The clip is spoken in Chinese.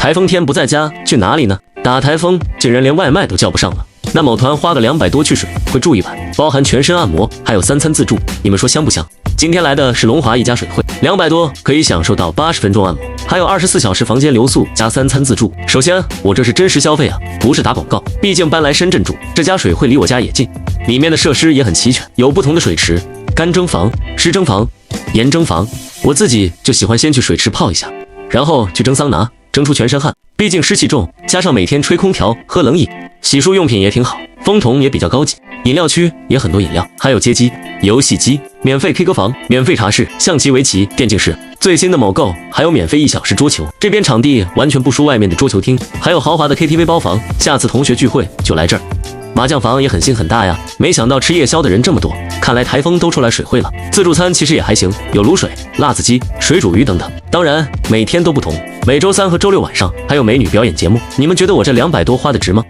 台风天不在家，去哪里呢？打台风竟然连外卖都叫不上了。那某团花个200多去水会住一晚，包含全身按摩，还有3餐自助，你们说香不香？今天来的是龙华一家水会，200多可以享受到80分钟按摩，还有24小时房间留宿加3餐自助。首先，我这是真实消费啊，不是打广告，毕竟搬来深圳住，这家水会离我家也近，里面的设施也很齐全，有不同的水池，干蒸房、湿蒸房、盐蒸房。我自己就喜欢先去水池泡一下，然后去蒸桑拿，蒸出全身汗，毕竟湿气重，加上每天吹空调喝冷饮，洗漱用品也挺好，风筒也比较高级，饮料区也很多饮料，还有街机、游戏机，免费 K 歌房，免费茶室、象棋、围棋、电竞室，最新的某购还有免费1小时桌球。这边场地完全不输外面的桌球厅，还有豪华的 KTV 包房，下次同学聚会就来这儿。麻将房也很新很大呀，没想到吃夜宵的人这么多，看来台风都出来水会了。自助餐其实也还行，有卤水、辣子鸡、水煮鱼等等，当然每天都不同，每周3和周6晚上还有美女表演节目。你们觉得我这200多花的值吗？